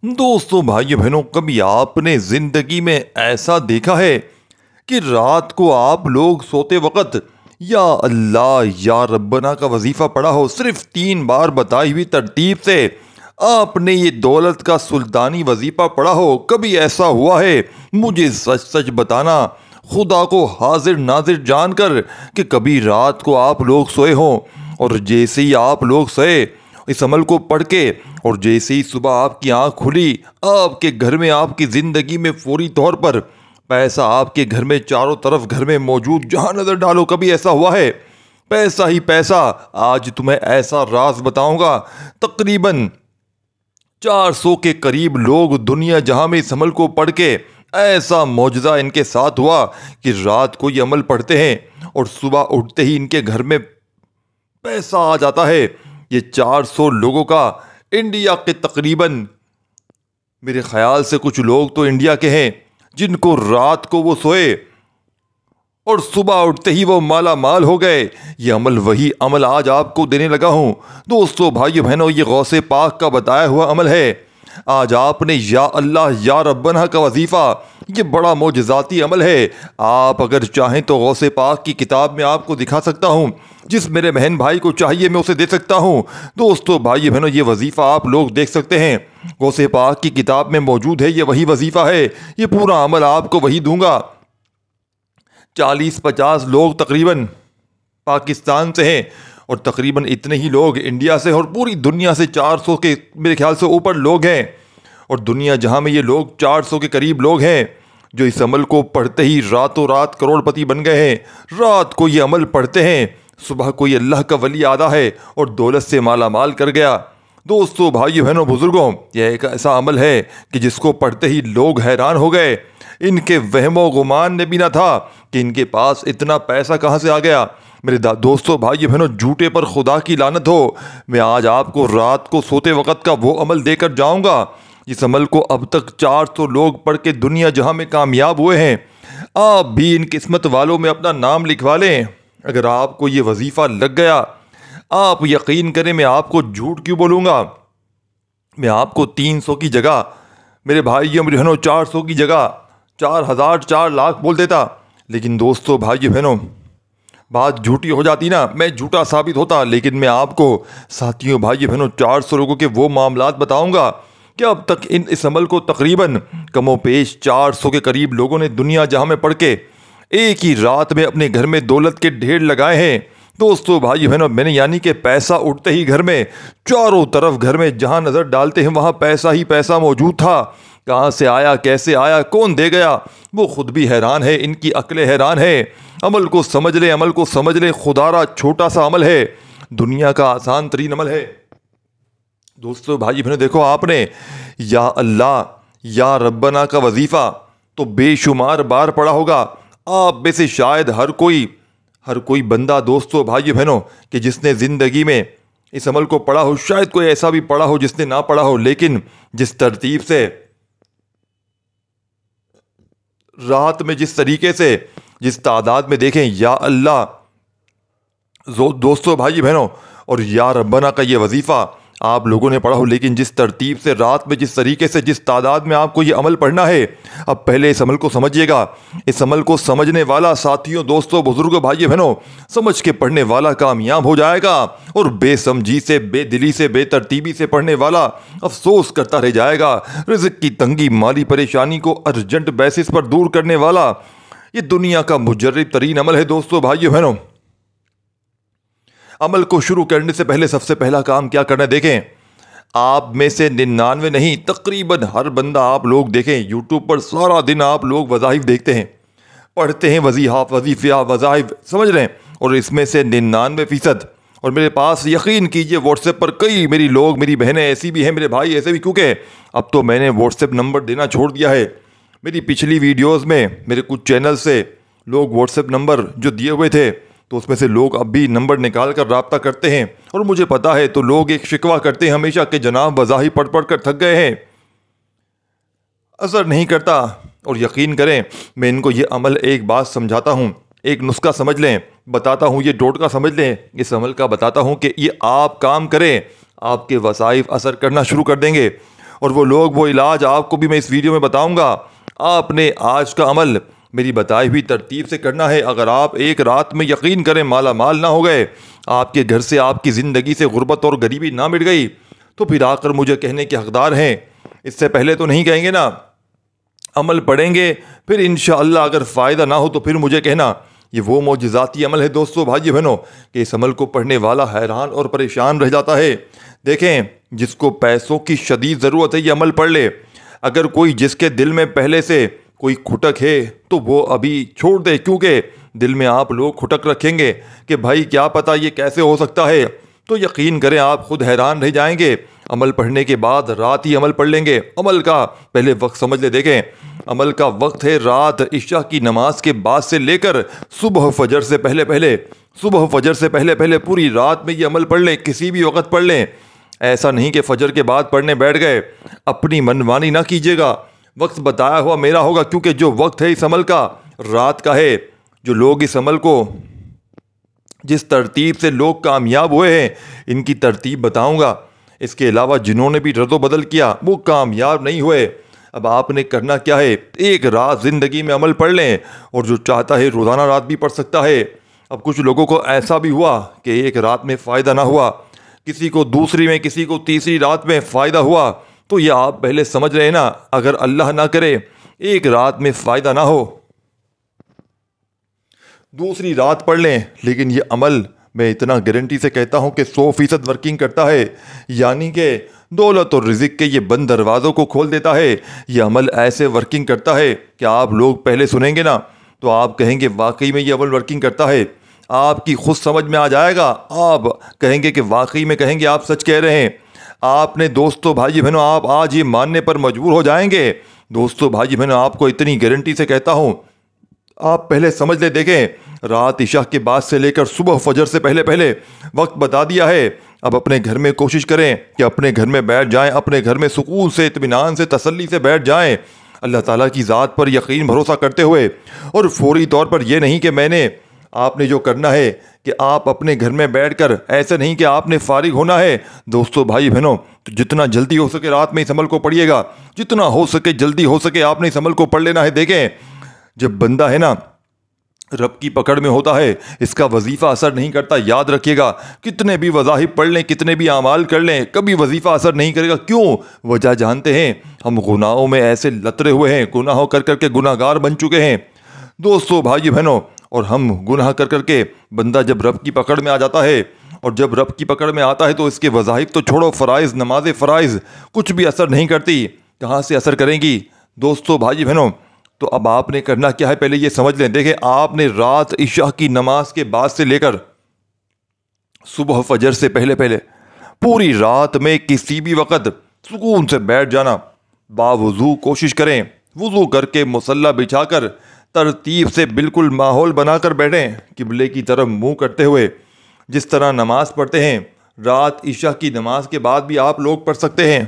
دوستوں بھائیو بہنوں، کبھی آپ نے زندگی میں ایسا دیکھا ہے کہ رات کو آپ لوگ سوتے وقت یا اللہ یا ربنا کا وظیفہ پڑھا ہو؟ صرف 3 بار بتائی ہوئی ترتیب سے آپ نے یہ دولت کا سلطانی وظیفہ پڑھا ہو؟ کبھی ایسا ہوا ہے؟ مجھے سچ سچ بتانا، خدا کو حاضر ناظر جان کر، کہ کبھی رات کو آپ لوگ سوئے ہوں اور جیسے ہی آپ لوگ سوئے اس عمل کو پڑھ کے، اور جیسے ہی صبح آپ کی آنکھ کھلی، آپ کے گھر میں، آپ کی زندگی میں فوری طور پر پیسہ آپ کے گھر میں چاروں طرف گھر میں موجود، جہاں نظر ڈالو؟ کبھی ایسا ہوا ہے؟ پیسہ ہی پیسہ۔ آج تمہیں ایسا راز بتاؤں گا، تقریباً 400 کے قریب لوگ دنیا جہاں میں اس عمل کو پڑھ کے، ایسا معجزہ ان کے ساتھ ہوا کہ رات کو یہ عمل پڑھتے ہیں اور صبح اٹھتے ہی ان کے گھر میں پیسہ آ جاتا ہے۔ یہ 400 لوگوں کا انڈیا کے تقریباً، میرے خیال سے کچھ لوگ تو انڈیا کے ہیں جن کو رات کو وہ سوئے اور صبح اٹھتے ہی وہ مالا مال ہو گئے۔ یہ عمل، وہی عمل آج آپ کو دینے لگا ہوں۔ دوستو بھائیو بہنوں، یہ غوث پاک کا بتایا ہوا عمل ہے۔ آج آپ نے یا اللہ یا ربنا کا وظیفہ، یہ بڑا معجزاتی عمل ہے۔ آپ اگر چاہیں تو غوث پاک کی کتاب میں آپ کو دکھا سکتا ہوں، جس میرے بہن بھائی کو چاہیے میں اسے دے سکتا ہوں۔ دوستو بھائی بہنوں، یہ وظیفہ آپ لوگ دیکھ سکتے ہیں، غوث پاک کی کتاب میں موجود ہے۔ یہ وہی وظیفہ ہے، یہ پورا عمل آپ کو وہی دوں گا۔ 40-50 لوگ تقریباً پاکستان سے ہیں اور تقریباً اتنے ہی لوگ انڈیا سے، اور پوری دنیا سے 400 کے میرے خیال سے اوپر لوگ ہیں، اور دنیا جہاں میں یہ لوگ 400 کے قریب لوگ ہیں جو اس عمل کو پڑھتے ہی راتوں رات کروڑ پتی بن گئے ہیں۔ رات کو یہ عمل پڑھتے ہیں، صبح کوئی اللہ کا ولی آتا ہے اور دولت سے مالا مال کر گیا۔ دوستو بھائیو بہنوں بزرگوں، یہ ایک ایسا عمل ہے کہ جس کو پڑھتے ہی لوگ حیران ہو گئے۔ ان کے وہم و گمان نے بھی نہ تھا کہ ان کے پاس اتنا پیسہ کہاں سے آ گیا۔ میرے دوستو بھائیو بہنوں، جھوٹے پر خدا کی لعنت ہو۔ میں آج آپ کو رات کو سوتے وقت کا وہ عمل دے کر جاؤں گا جس عمل کو اب تک 400 لوگ پڑھ کے دنیا جہاں میں کامیاب ہوئے ہیں۔ آپ بھی ان قسمت والوں میں اپنا نام لکھوا لیں۔ اگر آپ کو یہ وظیفہ لگ گیا، آپ یقین کریں میں آپ کو جھوٹ کیوں بولوں گا۔ میں آپ کو 300 کی جگہ، میرے بھائیوں میری بہنوں، 400 کی جگہ 4000 4 لاکھ بول دیتا۔ لیکن دوستو بھائیو بہنوں، بات جھوٹی ہو جاتی نا، میں جھوٹا ثابت ہوتا۔ لیکن میں آپ کو ساتھیوں بھائیو بہنوں 400 لوگوں کے وہ معاملات بتاؤں گا کہ اب تک اس عمل کو تقریباً کم و بیش 400 کے قریب لوگوں نے دنیا جہاں میں پڑھ کے ایک ہی رات میں اپنے گھر میں دولت کے ڈھیر لگائے ہیں۔ دوستو بھائی بہنوں، میں نے یعنی کہ پیسہ اٹھتے ہی گھر میں چاروں طرف گھر میں جہاں نظر ڈالتے ہیں وہاں پیسہ ہی پیسہ موجود تھا۔ کہاں سے آیا، کیسے آیا، کون دے گیا، وہ خود بھی حیران ہے، ان کی عقلیں حیران ہے۔ عمل کو سمجھ لیں، عمل کو سمجھ لیں، خدارا چھوٹا سا عمل ہے، دنیا کا آسان ترین عمل ہے۔ دوستو بھائی بہنوں، دیکھو، آپ نے یا اللہ یا ربنا کا وظیفہ تو بے شمار بار پڑھا ہوگا۔ آپ میں سے شاید ہر کوئی بندہ، دوستو بھائی بہنوں، کہ جس نے زندگی میں اس عمل کو پڑھا ہو، شاید کوئی ایسا بھی پڑھا ہو جس نے نہ پڑھا ہو، لیکن جس ترتیب سے، رات میں جس طریقے سے، جس تعداد میں دیکھیں یا اللہ دوستو بھائی بہنوں اور یا ربنا کا یہ وظیفہ آپ لوگوں نے پڑھا ہو، لیکن جس ترتیب سے، رات میں جس طریقے سے، جس تعداد میں آپ کو یہ عمل پڑھنا ہے، اب پہلے اس عمل کو سمجھیے گا۔ اس عمل کو سمجھنے والا، ساتھیوں، دوستوں، بزرگوں، بھائی بہنوں، سمجھ کے پڑھنے والا کامیاب ہو جائے گا، اور بے سمجھی سے، بے دلی سے، بے ترتیبی سے پڑھنے والا افسوس کرتا رہ جائے گا۔ رزق کی تنگی، مالی پریشانی کو ارجنٹ بیسس پر دور کرنے والا یہ دنیا کا مجرب ترین عمل ہے۔ دوستوں بھائیو بہنوں، عمل کو شروع کرنے سے پہلے سب سے پہلا کام کیا کرنا ہے؟ دیکھیں، آپ میں سے 99 نہیں، تقریباً ہر بندہ، آپ لوگ دیکھیں یوٹیوب پر سارا دن آپ لوگ وظائف دیکھتے ہیں، پڑھتے ہیں، وظیفہ وظائف سمجھ رہے ہیں، اور اس میں سے 99%، اور میرے پاس یقین کیجئے واٹس ایپ پر کئی میری بہنیں ایسی بھی ہیں، میرے بھائی ایسے بھی، کیونکہ اب تو میں نے واٹس ایپ نمبر دینا چھوڑ دیا ہے۔ میری پچھلی ویڈیوز میں میرے کچھ چینل سے لوگ واٹس ایپ نمبر جو دیے ہوئے تھے، تو اس میں سے لوگ اب بھی نمبر نکال کر رابطہ کرتے ہیں، اور مجھے پتا ہے تو لوگ ایک شکوہ کرتے ہیں ہمیشہ کہ جناب وظائف پڑھ کر تھک گئے ہیں، اثر نہیں کرتا۔ اور یقین کریں، میں ان کو یہ عمل ایک بات سمجھاتا ہوں، ایک نسخہ سمجھ لیں، بتاتا ہوں، یہ ٹوٹکا سمجھ لیں، اس عمل کا بتاتا ہوں کہ یہ آپ کام کریں، آپ کے وظائف اثر کرنا شروع کر دیں گے۔ اور وہ لوگ وہ علاج آپ کو بھی میں اس ویڈیو میں بتاؤں گا۔ آپ نے آج کا عمل میری بتائی ہوئی ترتیب سے کرنا ہے۔ اگر آپ ایک رات میں یقین کریں مالا مال نہ ہو گئے، آپ کے گھر سے آپ کی زندگی سے غربت اور غریبی نہ مٹ گئی، تو پھر آ کر مجھے کہنے کے حقدار ہیں۔ اس سے پہلے تو نہیں کہیں گے نا، عمل پڑھیں گے، پھر انشاءاللہ اگر فائدہ نہ ہو تو پھر مجھے کہنا۔ یہ وہ معجزاتی عمل ہے دوستو بھائی بہنوں کہ اس عمل کو پڑھنے والا حیران اور پریشان رہ جاتا ہے۔ دیکھیں، جس کو پیسوں کی شدید ضرورت ہے یہ عمل پڑھ لے۔ اگر کوئی جس کے دل میں پہلے سے کوئی کھٹک ہے تو وہ ابھی چھوڑ دے، کیونکہ دل میں آپ لوگ کھٹک رکھیں گے کہ بھائی کیا پتہ یہ کیسے ہو سکتا ہے، تو یقین کریں آپ خود حیران رہ جائیں گے۔ عمل پڑھنے کے بعد رات ہی عمل پڑھ لیں گے۔ عمل کا پہلے وقت سمجھ لے۔ دیکھیں، عمل کا وقت ہے رات عشاء کی نماز کے بعد سے لے کر صبح فجر سے پہلے پہلے۔ صبح فجر سے پہلے پہلے پوری رات میں یہ عمل پڑھ لیں، کسی بھی وقت پڑھ لیں۔ ایسا نہیں کہ فجر کے بعد پڑھنے بیٹھ گئے، اپنی منمانی نہ کیجیے گا۔ وقت بتایا ہوا میرا ہوگا، کیونکہ جو وقت ہے اس عمل کا رات کا ہے۔ جو لوگ اس عمل کو جس ترتیب سے لوگ کامیاب ہوئے ہیں ان کی ترتیب بتاؤں گا۔ اس کے علاوہ جنہوں نے بھی رد و بدل کیا وہ کامیاب نہیں ہوئے۔ اب آپ نے کرنا کیا ہے، ایک رات زندگی میں عمل پڑھ لیں، اور جو چاہتا ہے روزانہ رات بھی پڑھ سکتا ہے۔ اب کچھ لوگوں کو ایسا بھی ہوا کہ ایک رات میں فائدہ نہ ہوا، کسی کو دوسری میں، کسی کو تیسری رات میں فائدہ ہوا، تو یہ آپ پہلے سمجھ رہے ہیں نا، اگر اللہ نہ کرے ایک رات میں فائدہ نہ ہو، دوسری رات پڑھ لیں، لیکن یہ عمل میں اتنا گارنٹی سے کہتا ہوں کہ 100% ورکنگ کرتا ہے، یعنی کہ دولت اور رزق کے یہ بند دروازوں کو کھول دیتا ہے۔ یہ عمل ایسے ورکنگ کرتا ہے کہ آپ لوگ پہلے سنیں گے نا تو آپ کہیں گے واقعی میں یہ عمل ورکنگ کرتا ہے۔ آپ کی خود سمجھ میں آ جائے گا، آپ کہیں گے کہ واقعی میں، کہیں گے آپ سچ کہہ رہے ہیں۔ آپ نے دوستو بھائی بہنوں آپ آج یہ ماننے پر مجبور ہو جائیں گے۔ دوستو بھائی بہنوں آپ کو اتنی گارنٹی سے کہتا ہوں، آپ پہلے سمجھ لیں۔ دیکھیں، رات عشاء کے بعد سے لے کر صبح فجر سے پہلے پہلے وقت بتا دیا ہے۔ اب اپنے گھر میں کوشش کریں کہ اپنے گھر میں بیٹھ جائیں، اپنے گھر میں سکون سے، اطمینان سے، تسلی سے بیٹھ جائیں، اللہ تعالیٰ کی ذات پر یقین بھروسہ کرتے ہوئے، اور فوری طور پر یہ نہیں کہ آپ نے جو کرنا ہے کہ آپ اپنے گھر میں بیٹھ کر، ایسے نہیں کہ آپ نے فارغ ہونا ہے۔ دوستو بھائی بہنوں، تو جتنا جلدی ہو سکے رات میں اس عمل کو پڑھیے گا، جتنا ہو سکے جلدی ہو سکے آپ نے اس عمل کو پڑھ لینا ہے۔ دیکھیں، جب بندہ ہے نا رب کی پکڑ میں ہوتا ہے، اس کا وظیفہ اثر نہیں کرتا۔ یاد رکھیے گا، کتنے بھی وظائف پڑھ لیں، کتنے بھی اعمال کر لیں، کبھی وظیفہ اثر نہیں کرے گا۔ کیوں؟ وجہ جانتے ہیں، ہم گناہوں میں ایسے لترے ہوئے ہیں، گناہوں کر کر کے گناہ گار بن چکے ہیں دوستو بھائی بہنوں۔ اور ہم گناہ کر کر کے بندہ جب رب کی پکڑ میں آ جاتا ہے، اور جب رب کی پکڑ میں آتا ہے تو اس کے وظائف تو چھوڑو، فرائض، نماز فرائض کچھ بھی اثر نہیں کرتی۔ کہاں سے اثر کریں گی دوستو بھائی بہنوں؟ تو اب آپ نے کرنا کیا ہے پہلے یہ سمجھ لیں۔ دیکھیں، آپ نے رات عشاء کی نماز کے بعد سے لے کر صبح فجر سے پہلے پہلے پوری رات میں کسی بھی وقت سکون سے بیٹھ جانا۔ باوضو کوشش کریں، وضو کر کے مصلی بچھا کر ترتیب سے بالکل ماحول بنا کر بیٹھیں، قبلے کی طرف منہ کرتے ہوئے، جس طرح نماز پڑھتے ہیں۔ رات عشاء کی نماز کے بعد بھی آپ لوگ پڑھ سکتے ہیں۔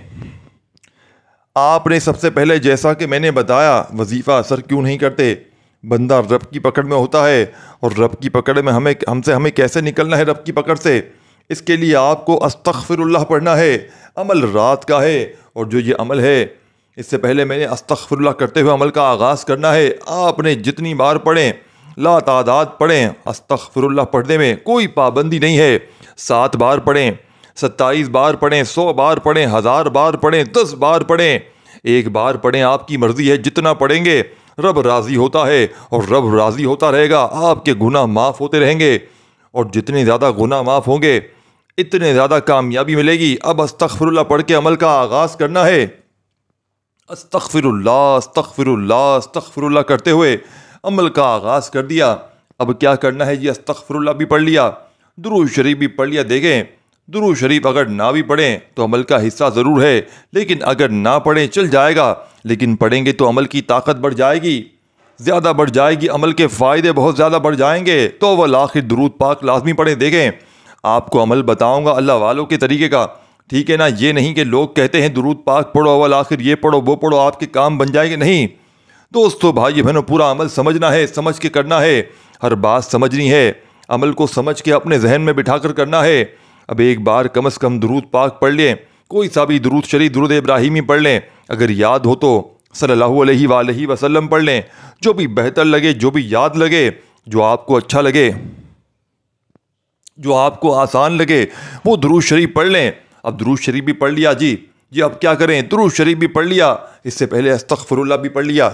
آپ نے سب سے پہلے، جیسا کہ میں نے بتایا، وظیفہ اثر کیوں نہیں کرتے؟ بندہ رب کی پکڑ میں ہوتا ہے، اور رب کی پکڑ میں ہمیں کیسے نکلنا ہے رب کی پکڑ سے؟ اس کے لیے آپ کو استغفر اللہ پڑھنا ہے۔ عمل رات کا ہے، اور جو یہ عمل ہے اس سے پہلے میں نے استغفر اللہ کرتے ہوئے عمل کا آغاز کرنا ہے۔ آپ نے جتنی بار پڑھیں، لا تعداد پڑھیں، استغفر اللہ پڑھنے میں کوئی پابندی نہیں ہے۔ 7 بار پڑھیں، 27 بار پڑھیں، 100 بار پڑھیں، 1000 بار پڑھیں، 10 بار پڑھیں، 1 بار پڑھیں، آپ کی مرضی ہے۔ جتنا پڑھیں گے رب راضی ہوتا ہے، اور رب راضی ہوتا رہے گا، آپ کے گناہ معاف ہوتے رہیں گے، اور جتنے زیادہ گناہ معاف ہوں گے اتنے زیادہ کامیابی ملے گی۔ اب استغفر اللہ پڑھ کے عمل کا آغاز کرنا ہے۔ استغفر اللہ، استغفر اللہ، استغفر اللہ کرتے ہوئے عمل کا آغاز کر دیا۔ اب کیا کرنا ہے جی؟ استغفر اللہ بھی پڑھ لیا، درود شریف بھی پڑھ لیا۔ دیکھیں، درود شریف اگر نہ بھی پڑھیں تو عمل کا حصہ ضرور ہے، لیکن اگر نہ پڑھیں چل جائے گا، لیکن پڑھیں گے تو عمل کی طاقت بڑھ جائے گی، زیادہ بڑھ جائے گی، عمل کے فائدے بہت زیادہ بڑھ جائیں گے۔ تو اول آخر درود پاک لازمی پڑھیں۔ دیکھیں، آپ کو عمل بتاؤں گا اللہ والوں کے طریقے کا، ٹھیک ہے نا؟ یہ نہیں کہ لوگ کہتے ہیں درود پاک پڑھو، اول آخر یہ پڑھو وہ پڑھو، آپ کے کام بن جائیں گے۔ نہیں دوستو بھائی بہنوں، پورا عمل سمجھنا ہے، سمجھ کے کرنا ہے، ہر بات سمجھنی ہے، عمل کو سمجھ کے اپنے ذہن میں بٹھا کر کرنا ہے۔ اب ایک بار کم از کم درود پاک پڑھ لیں، کوئی سا بھی درود شریف درود ابراہیمی پڑھ لیں، اگر یاد ہو تو صلی اللہ علیہ وآلہ وسلم پڑھ لیں، جو بھی بہتر لگے، جو بھی یاد لگے، جو آپ کو اچھا لگے، جو آپ کو آسان لگے، وہ درود شریف پڑھ لیں۔ اب درود شریف بھی پڑھ لیا جی اب کیا کریں؟ درود شریف بھی پڑھ لیا، اس سے پہلے استغفر اللہ بھی پڑھ لیا۔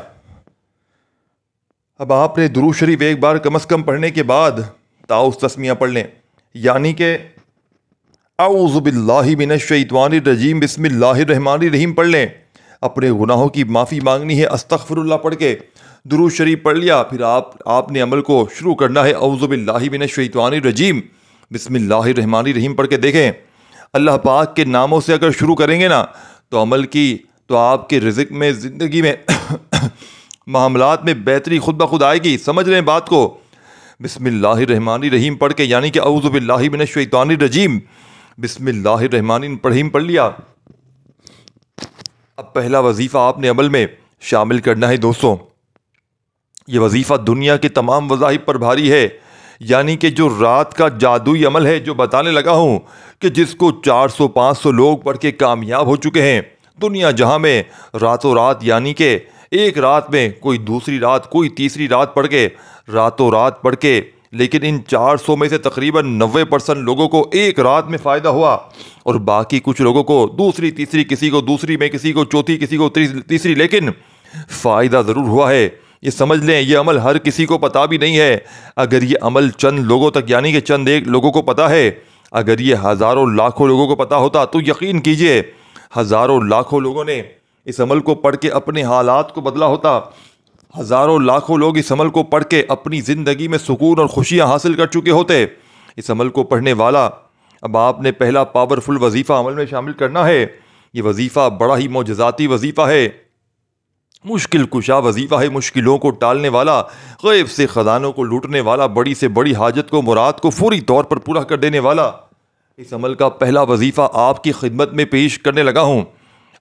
اب آپ نے درود شریف ایک بار کم از کم پڑھنے کے بعد تعوذ تسمیہ پڑھ لیں، یعنی کہ اعوذ باللہ من الشیطان الرجیم بسم اللہ الرحمن الرحیم پڑھ لیں۔ اپنے گناہوں کی معافی مانگنی ہے استغفر اللہ پڑھ کے، درود شریف پڑھ لیا، پھر آپ نے عمل کو شروع کرنا ہے اعوذ باللہ من الشیطان الرجیم بسم اللہ الرحمن الرحیم پڑھ کے دیکھیں۔ اللہ پاک کے ناموں سے اگر شروع کریں گے نا تو عمل کی تو آپ کے رزق میں، زندگی میں، معاملات میں بہتری خود بخود آئے گی۔ سمجھ رہے ہیں بات کو؟ بسم اللہ الرحمن الرحیم پڑھ کے، یعنی کہ اعوذ باللہ من الشیطان الرجیم بسم اللہ الرحمن الرحیم پڑھ لیا۔ اب پہلا وظیفہ آپ نے عمل میں شامل کرنا ہے دوستوں۔ یہ وظیفہ دنیا کے تمام وظائف پر بھاری ہے، یعنی کہ جو رات کا جادوئی عمل ہے جو بتانے لگا ہوں کہ جس کو 400-500 لوگ پڑھ کے کامیاب ہو چکے ہیں دنیا جہاں میں، راتوں رات، یعنی کہ ایک رات میں، کوئی دوسری رات، کوئی تیسری رات پڑھ کے، راتوں رات پڑھ کے، لیکن ان 400 میں سے تقریباً 90% لوگوں کو ایک رات میں فائدہ ہوا، اور باقی کچھ لوگوں کو دوسری تیسری، کسی کو دوسری میں، کسی کو چوتھی، کسی کو تیسری، لیکن فائدہ ضرور ہوا ہے۔ یہ سمجھ لیں یہ عمل ہر کسی کو پتہ بھی نہیں ہے۔ اگر یہ عمل چند لوگوں تک، یعنی کہ چند ایک لوگوں کو پتہ ہے، اگر یہ ہزاروں لاکھوں لوگوں کو پتہ ہوتا تو یقین کیجئے ہزاروں لاکھوں لوگوں نے اس عمل کو پڑھ کے اپنے حالات کو بدلا ہوتا، ہزاروں لاکھوں لوگ اس عمل کو پڑھ کے اپنی زندگی میں سکون اور خوشیاں حاصل کر چکے ہوتے۔ اس عمل کو پڑھنے والا، اب آپ نے پہلا پاورفل وظیفہ عمل میں شامل کرنا ہے۔ یہ وظیفہ بڑا ہی معجزاتی وظیفہ ہے، مشکل کشا وظیفہ ہے، مشکلوں کو ٹالنے والا، غیب سے خزانوں کو لوٹنے والا، بڑی سے بڑی حاجت کو، مراد کو فوری طور پر پورا کر دینے والا۔ اس عمل کا پہلا وظیفہ آپ کی خدمت میں پیش کرنے لگا ہوں۔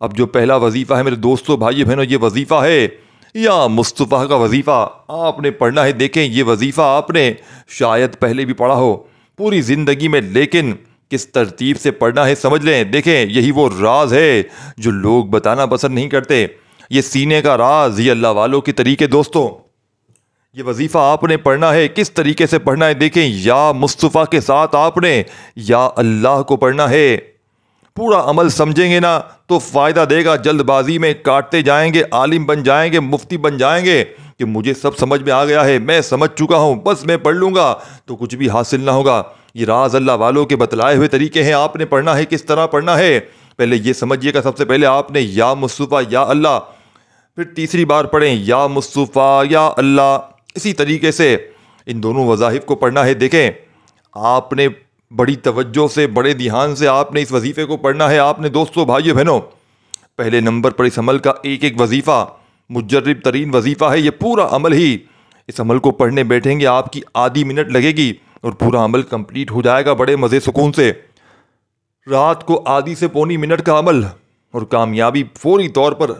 اب جو پہلا وظیفہ ہے میرے دوستوں، بھائی بہنوں، یہ وظیفہ ہے یا مصطفیٰ کا وظیفہ آپ نے پڑھنا ہے۔ دیکھیں یہ وظیفہ آپ نے شاید پہلے بھی پڑھا ہو پوری زندگی میں، لیکن کس ترتیب سے پڑھنا ہے سمجھ لیں۔ دیکھیں یہی وہ راز ہے جو لوگ بتانا پسند نہیں کرتے، یہ سینے کا راز، یہ اللہ والوں کے طریقے۔ دوستوں یہ وظیفہ آپ نے پڑھنا ہے، کس طریقے سے پڑھنا ہے؟ دیکھیں یا مصطفیٰ کے ساتھ آپ نے یا اللہ کو پڑھنا ہے۔ پورا عمل سمجھیں گے نا تو فائدہ دے گا، جلد بازی میں کاٹتے جائیں گے، عالم بن جائیں گے، مفتی بن جائیں گے کہ مجھے سب سمجھ میں آ گیا ہے، میں سمجھ چکا ہوں، بس میں پڑھ لوں گا تو کچھ بھی حاصل نہ ہوگا۔ یہ راز اللہ والوں کے بتلائے ہوئے طریقے ہیں، آپ نے پڑھنا ہے کس طرح پڑھنا ہے۔ پہلے یہ سمجھیے گا، سب سے پہلے آپ نے یا مصطفیٰ یا اللہ، پھر تیسری بار پڑھیں یا مصطفیٰ یا اللہ، اسی طریقے سے ان دونوں وظائف کو پڑھنا ہے۔ دیکھیں آپ نے بڑی توجہ سے، بڑے دھیان سے آپ نے اس وظیفے کو پڑھنا ہے۔ آپ نے دوستوں بھائیو بہنوں، پہلے نمبر پر اس عمل کا ایک ایک وظیفہ مجرب ترین وظیفہ ہے۔ یہ پورا عمل ہی، اس عمل کو پڑھنے بیٹھیں گے آپ کی آدھی منٹ لگے گی اور پورا عمل کمپلیٹ ہو جائے گا بڑے مزے سکون سے۔ رات کو آدھی سے پونی منٹ کا عمل، اور کامیابی فوری طور پر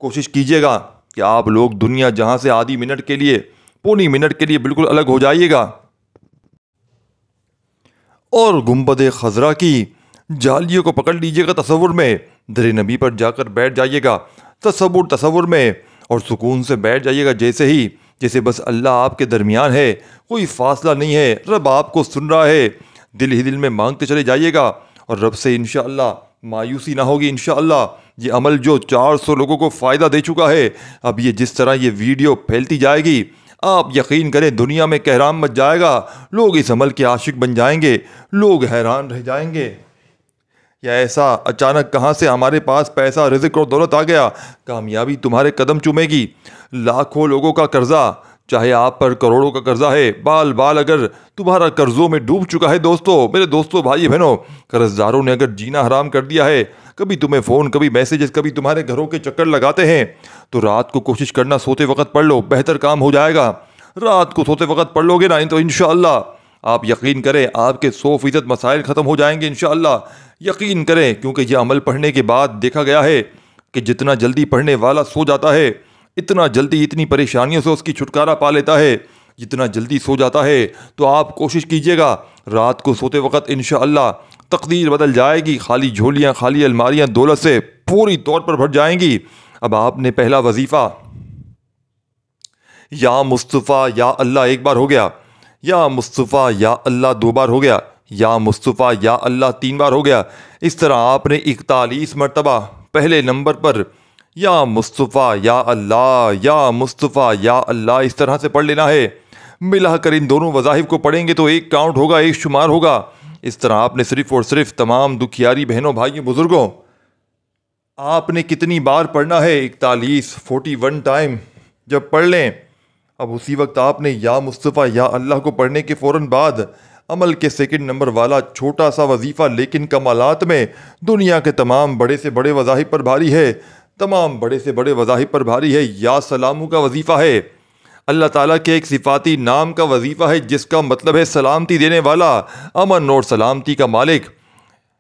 کوشش کیجیے گا کہ آپ لوگ دنیا جہاں سے آدھی منٹ کے لیے، پونی منٹ کے لیے بالکل الگ ہو جائیے گا، اور گنبد خضرا کی جالیوں کو پکڑ لیجیے گا تصور میں، در نبی پر جا کر بیٹھ جائیے گا تصور میں، اور سکون سے بیٹھ جائیے گا جیسے بس اللہ آپ کے درمیان ہے، کوئی فاصلہ نہیں ہے، رب آپ کو سن رہا ہے۔ دل ہی دل میں مانگتے چلے جائیے گا اور رب سے انشاءاللہ مایوسی نہ ہوگی انشاءاللہ۔ یہ عمل جو 400 لوگوں کو فائدہ دے چکا ہے، اب یہ جس طرح یہ ویڈیو پھیلتی جائے گی، آپ یقین کریں دنیا میں کہرام مچ جائے گا، لوگ اس عمل کے عاشق بن جائیں گے، لوگ حیران رہ جائیں گے، یا ایسا اچانک کہاں سے ہمارے پاس پیسہ، رزق اور دولت آ گیا، کامیابی تمہارے قدم چومے گی۔ لاکھوں لوگوں کا قرضہ، چاہے آپ پر کروڑوں کا قرضہ ہے، بال اگر تمہارا قرضوں میں ڈوب چکا ہے، میرے دوستوں بھائی بہنوں، قرض داروں نے اگر جینا حرام کر دیا ہے، کبھی تمہیں فون، کبھی میسیجز، کبھی تمہارے گھروں کے چکر لگاتے ہیں، تو رات کو کوشش کرنا سوتے وقت پڑھ لو، بہتر کام ہو جائے گا۔ رات کو سوتے وقت پڑھ لو گے نا تو انشاءاللہ آپ یقین کریں آپ کے 100% مسائل ختم ہو جائیں گے انشاءاللہ، یقین کریں، کیونکہ یہ عمل پڑھنے کے بعد دیکھا گیا ہے کہ جتنا جلدی پڑھنے والا سو جاتا ہے، اتنا جلدی اتنی پریشانیوں سے اس کی چھٹکارا پا لیتا ہے، جتنا جلدی سو جاتا ہے۔ تو آپ کوشش کیجئے گا رات کو سوتے وقت انشاءاللہ تقدیر بدل جائے گی، خالی جھولیاں خالی الماریاں دولت سے پوری طور پر بھر جائیں گی۔ اب آپ نے پہلا وظیفہ یا مصطفیٰ یا اللہ ایک بار ہو گیا، یا مصطفیٰ یا اللہ دو بار ہو گیا، یا مصطفیٰ یا اللہ تین بار ہو گیا۔ اس طرح آپ نے 41 مرتبہ پہلے نمبر پر یا مصطفیٰ یا اللہ، یا مصطفیٰ یا اللہ اس طرح سے پڑھ لینا ہے۔ ملا کر ان دونوں وظائف کو پڑھیں گے تو ایک کاؤنٹ ہوگا، ایک شمار ہوگا۔ اس طرح آپ نے صرف اور صرف تمام دکھیاری بہنوں بھائیوں بزرگوں، آپ نے کتنی بار پڑھنا ہے؟ 41 ٹائم جب پڑھ لیں، اب اسی وقت آپ نے یا مصطفیٰ یا اللہ کو پڑھنے کے فوراً بعد عمل کے سیکنڈ نمبر والا چھوٹا سا وظیفہ لیکن کمالات میں دنیا کے تمام بڑے سے بڑے وظائف پر بھاری ہے، تمام بڑے سے بڑے وظائف پر بھاری ہے۔ یا سلامو کا وظیفہ ہے، اللہ تعالیٰ کے ایک صفاتی نام کا وظیفہ ہے جس کا مطلب ہے سلامتی دینے والا، امن اور سلامتی کا مالک۔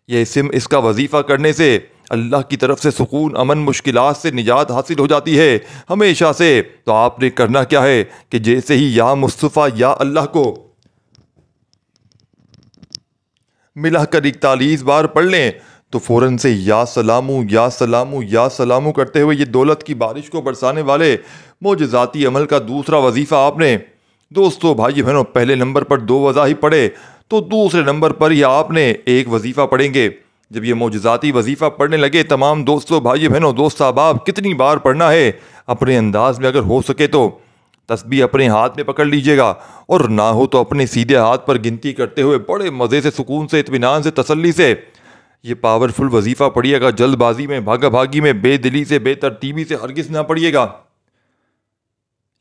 یہ اسم اس کا وظیفہ کرنے سے اللہ کی طرف سے سکون، امن، مشکلات سے نجات حاصل ہو جاتی ہے ہمیشہ سے۔ تو آپ نے کرنا کیا ہے کہ جیسے ہی یا مصطفیٰ یا اللہ کو ملا کر 41 بار پڑھ لیں تو فوراً سے یا سلامو یا سلامو یا سلامو کرتے ہوئے یہ دولت کی بارش کو برسانے والے معجزاتی عمل کا دوسرا وظیفہ آپ نے دوستو بھائی بہنوں پہلے نمبر پر 2 وظائف پڑھے تو دوسرے نمبر پر ہی آپ نے ایک وظیفہ پڑھیں گے۔ جب یہ معجزاتی وظیفہ پڑھنے لگے تمام دوستو بھائی بہنوں دوست احباب کتنی بار پڑھنا ہے اپنے انداز میں، اگر ہو سکے تو تسبیح اپنے ہاتھ میں پکڑ لیجئے گا، اور نہ ہو تو اپنے سیدھے ہاتھ پر گنتی کرتے ہوئے بڑے مزے سے، سکون سے، اطمینان سے، تسلی سے یہ پاورفل وظیفہ پڑھیے گا۔ جلد بازی میں، بھاگا بھاگی میں، بے دلی سے، بے ترتیبی سے ہرگز نہ پڑھیے گا۔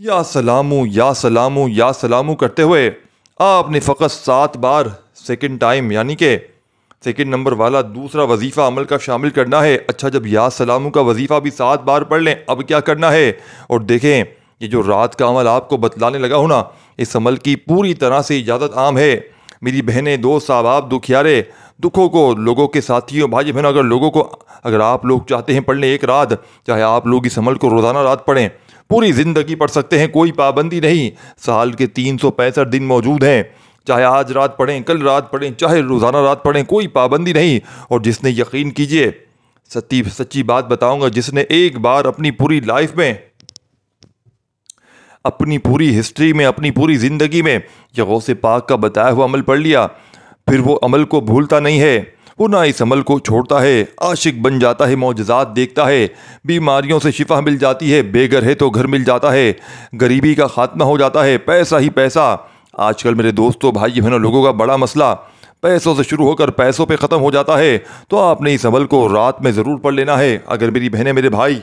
یا سلامو یا سلامو یا سلامو کرتے ہوئے آپ نے فقط 7 بار سیکنڈ ٹائم یعنی کہ سیکنڈ نمبر والا دوسرا وظیفہ عمل کا شامل کرنا ہے۔ اچھا، جب یا سلامو کا وظیفہ بھی 7 بار پڑھ لیں اب کیا کرنا ہے؟ اور دیکھیں یہ جو رات کا عمل آپ کو بتلانے لگا ہوں نا، اس عمل کی پوری طرح سے اجازت عام ہے میری بہنیں، دوست احباب، دکھیارے، دکھوں کو لوگوں کے ساتھیوں بھائی بہنوں، اگر آپ لوگ چاہتے ہیں پڑھ لیں ایک رات، چاہے آپ لوگ اس عمل کو روزانہ رات پڑھیں، پوری زندگی پڑھ سکتے ہیں، کوئی پابندی نہیں۔ سال کے 365 دن موجود ہیں، چاہے آج رات پڑھیں، کل رات پڑھیں، چاہے روزانہ رات پڑھیں، کوئی پابندی نہیں۔ اور جس نے یقین کیجئے سچی بات بتاؤں گا، جس نے ایک بار اپنی پوری لائف میں، اپنی پوری ہسٹری میں، اپنی پوری زندگی میں یہ غوث پاک کا بتایا ہوا عمل پڑھ لیا، پھر وہ عمل کو بھولتا نہیں ہے، وہ نہ اس عمل کو چھوڑتا ہے، عاشق بن جاتا ہے، معجزات دیکھتا ہے، بیماریوں سے شفا مل جاتی ہے، بے گھر ہے تو گھر مل جاتا ہے، غریبی کا خاتمہ ہو جاتا ہے، پیسہ ہی پیسہ۔ آج کل میرے دوستوں بھائی بہنوں لوگوں کا بڑا مسئلہ پیسوں سے شروع ہو کر پیسوں پہ ختم ہو جاتا ہے۔ تو آپ نے اس عمل کو رات میں ضرور پڑھ لینا ہے۔ اگر میری بہنیں، میرے بھائی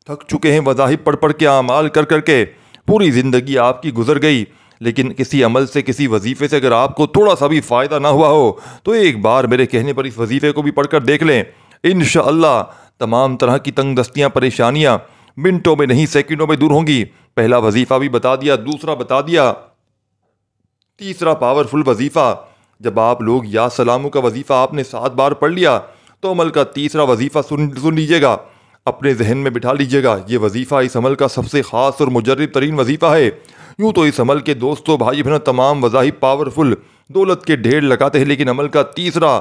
تھک چکے ہیں وظائف پڑھ پڑھ کے، اعمال کر کر کے، پوری زندگی آپ کی گزر گئی، لیکن کسی عمل سے، کسی وظیفے سے اگر آپ کو تھوڑا سا بھی فائدہ نہ ہوا ہو تو ایک بار میرے کہنے پر اس وظیفے کو بھی پڑھ کر دیکھ لیں۔ انشاءاللہ تمام طرح کی تنگ دستیاں، پریشانیاں منٹوں میں نہیں سیکنڈوں میں دور ہوں گی۔ پہلا وظیفہ بھی بتا دیا، دوسرا بتا دیا، تیسرا پاورفل وظیفہ جب آپ لوگ یا سلامو کا وظیفہ آپ نے 7 بار پڑھ لیا تو عمل کا تیسرا وظیفہ سن لیجئے گا، اپنے ذہن میں بٹھا لیجئے گا۔ یہ وظیفہ اس عمل کا سب سے خاص اور مجرب ترین وظیفہ ہے۔ یوں تو اس عمل کے دوستوں بھائی بہنوں تمام وظائف پاورفل دولت کے ڈھیر لگاتے ہیں، لیکن عمل کا تیسرا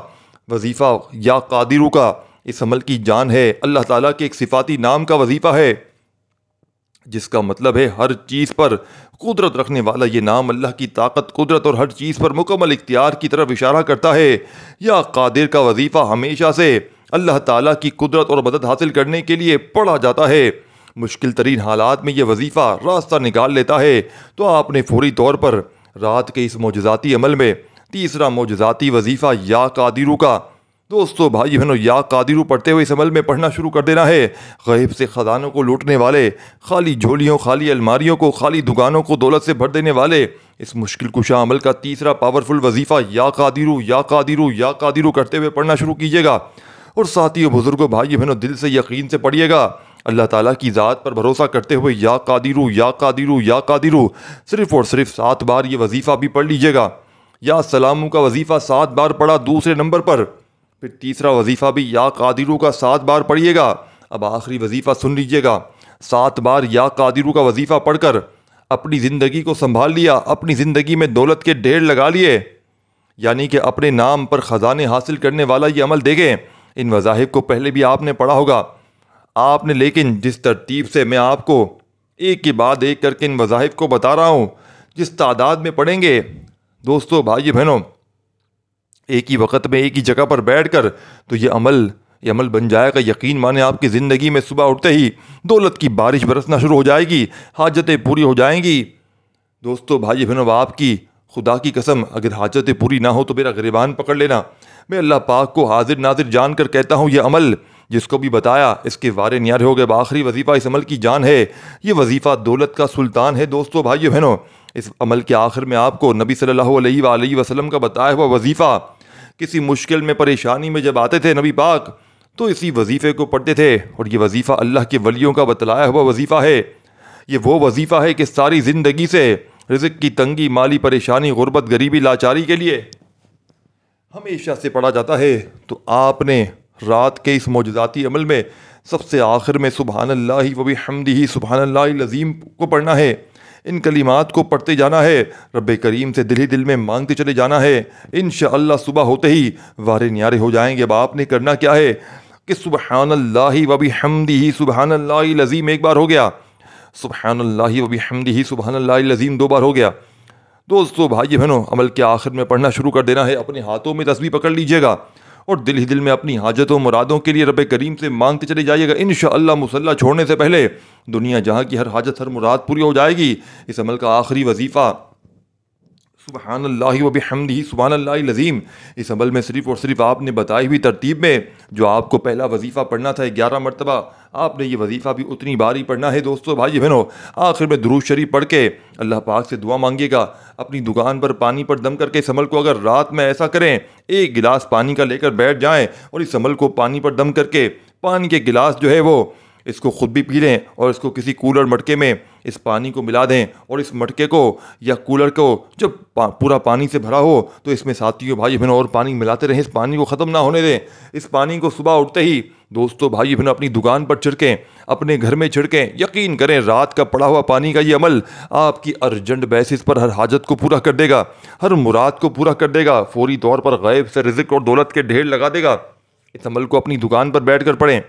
وظیفہ یا قادرو کا اس عمل کی جان ہے، اللہ تعالیٰ کے ایک صفاتی نام کا وظیفہ ہے جس کا مطلب ہے ہر چیز پر قدرت رکھنے والا۔ یہ نام اللہ کی طاقت، قدرت اور ہر چیز پر مکمل اختیار کی طرف اشارہ کرتا ہے۔ یا قادر کا وظیفہ ہمیشہ سے اللہ تعالیٰ کی قدرت اور مدد حاصل کرنے کے لیے پڑھا جاتا ہے۔ مشکل ترین حالات میں یہ وظیفہ راستہ نکال لیتا ہے۔ تو آپ نے فوری طور پر رات کے اس معجزاتی عمل میں تیسرا معجزاتی وظیفہ یا قادرو کا دوستو بھائی بہنوں یا قادرو پڑھتے ہوئے اس عمل میں پڑھنا شروع کر دینا ہے۔ غیب سے خزانوں کو لوٹنے والے، خالی جھولیوں، خالی الماریوں کو، خالی دکانوں کو دولت سے بھر دینے والے اس مشکل کشا عمل کا تیسرا پاورفل وظیفہ یا قادرو یا قادرو یا قادرو کرتے ہوئے پڑھنا شروع کیجیے گا۔ اور ساتھیوں، بزرگوں، بھائی بہنوں دل سے یقین سے پڑھیے گا، اللہ تعالیٰ کی ذات پر بھروسہ کرتے ہوئے یا قادرو یا قادرو یا قادرو صرف اور صرف 7 بار یہ وظیفہ بھی پڑھ لیجیے گا۔ یا سلامو کا وظیفہ 7 بار پڑھا دوسرے نمبر پر، پھر تیسرا وظیفہ بھی یا قادرو کا 7 بار پڑھیے گا۔ اب آخری وظیفہ سن لیجیے گا، 7 بار یا قادرو کا وظیفہ پڑھ کر اپنی زندگی کو سنبھال لیا، اپنی زندگی میں دولت کے ڈھیر لگا لیے، یعنی کہ اپنے نام پر خزانے حاصل کرنے والا یہ عمل دیکھیں۔ ان وظائف کو پہلے بھی آپ نے پڑھا ہوگا آپ نے، لیکن جس ترتیب سے میں آپ کو ایک کے بعد ایک کر کے ان وظائف کو بتا رہا ہوں، جس تعداد میں پڑھیں گے دوستو بھائی بہنوں، ایک ہی وقت میں ایک ہی جگہ پر بیٹھ کر، تو یہ عمل بن جائے گا۔ یقین مانیں آپ کی زندگی میں صبح اٹھتے ہی دولت کی بارش برسنا شروع ہو جائے گی، حاجتیں پوری ہو جائیں گی۔ دوستو بھائی بہنوں، آپ کی خدا کی قسم اگر حاجتیں پوری نہ ہو تو میرا گریبان پکڑ لینا۔ میں اللہ پاک کو حاضر ناظر جان کر کہتا ہوں، یہ عمل جس کو بھی بتایا اس کے وارے نیارے ہو گئے۔ آخری وظیفہ اس عمل کی جان ہے، یہ وظیفہ دولت کا سلطان ہے۔ دوستو بھائی بہنوں، اس عمل کے آخر میں آپ کو نبی صلی اللہ علیہ وآلہ وسلم کا بتایا ہوا وظیفہ، کسی مشکل میں پریشانی میں جب آتے تھے نبی پاک تو اسی وظیفے کو پڑھتے تھے، اور یہ وظیفہ اللہ کے ولیوں کا بتلایا ہوا وظیفہ ہے۔ یہ وہ وظیفہ ہے کہ ساری زندگی سے رزق کی تنگی، مالی پریشانی، غربت، غریبی، لاچاری کے لیے ہمیشہ سے پڑھا جاتا ہے۔ تو آپ نے رات کے اس معجزاتی عمل میں سب سے آخر میں سبحان اللہ و بحمدہ سبحان اللہ العظیم کو پڑھنا ہے۔ ان کلمات کو پڑھتے جانا ہے، رب کریم سے دل ہی دل میں مانگتے چلے جانا ہے۔ انشاءاللہ صبح ہوتے ہی وارے نیارے ہو جائیں گے۔ اب آپ نے کرنا کیا ہے کہ سبحان اللہ و بحمدہ سبحان اللہ العظیم ایک بار ہو گیا، سبحان اللہ و بحمدہ سبحان اللہ العظیم دو بار ہو گیا۔ دوستو بھائی بہنوں، عمل کے آخر میں پڑھنا شروع کر دینا ہے۔ اپنے ہاتھوں میں تسبیح پکڑ لیجئے گا اور دل ہی دل میں اپنی حاجتوں مرادوں کے لیے رب کریم سے مانگتے چلے جائیے گا۔ انشاءاللہ مصلی چھوڑنے سے پہلے دنیا جہاں کی ہر حاجت، ہر مراد پوری ہو جائے گی۔ اس عمل کا آخری وظیفہ سبحان اللہ و بحمدہ سبحان اللہ العظیم، اس عمل میں صرف اور صرف آپ نے بتائی ہوئی ترتیب میں جو آپ کو پہلا وظیفہ پڑھنا تھا 11 مرتبہ، آپ نے یہ وظیفہ بھی اتنی بار ہی پڑھنا ہے۔ دوستو بھائی بہنوں، آخر میں درود شریف پڑھ کے اللہ پاک سے دعا مانگیے گا۔ اپنی دکان پر پانی پر دم کر کے اس عمل کو اگر رات میں ایسا کریں، ایک گلاس پانی کا لے کر بیٹھ جائیں اور اس عمل کو پانی پر دم کر کے پانی کے گلاس جو ہے وہ اس کو خود بھی پی لیں اور اس کو کسی کولر مٹکے میں اس پانی کو ملا دیں، اور اس مٹکے کو یا کولر کو جب پورا پانی سے بھرا ہو تو اس میں ساتھیوں بھائی بہنوں اور پانی ملاتے رہیں، اس پانی کو ختم نہ ہونے دیں۔ اس پانی کو صبح اٹھتے ہی دوستو بھائی بہنوں اپنی دکان پر چھڑکیں، اپنے گھر میں چھڑکیں۔ یقین کریں رات کا پڑا ہوا پانی کا یہ عمل آپ کی ارجنٹ بیسس پر ہر حاجت کو پورا کر دے گا، ہر مراد کو پورا کر دے گا، فوری طور پر غیب سے رزق اور دولت کے ڈھیر لگا دے گا۔ اس عمل کو اپنی دکان پر بیٹھ کر پڑھیں،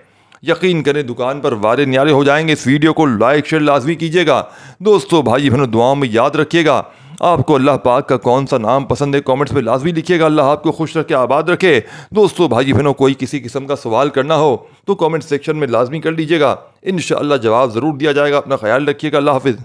یقین کریں دکان پر وارے نیارے ہو جائیں گے۔ اس ویڈیو کو لائک شیئر لازمی کیجیے گا۔ دوستو بھائی بہنوں دعاؤں میں یاد رکھیے گا، آپ کو اللہ پاک کا کون سا نام پسند ہے کامنٹس میں لازمی لکھیے گا۔ اللہ آپ کو خوش رکھے، آباد رکھے۔ دوستو بھائی بہنوں کوئی کسی قسم کا سوال کرنا ہو تو کامنٹ سیکشن میں لازمی کر لیجیے گا، انشاءاللہ جواب ضرور دیا جائے گا۔ اپنا خیال رکھیے گا، اللہ حافظ۔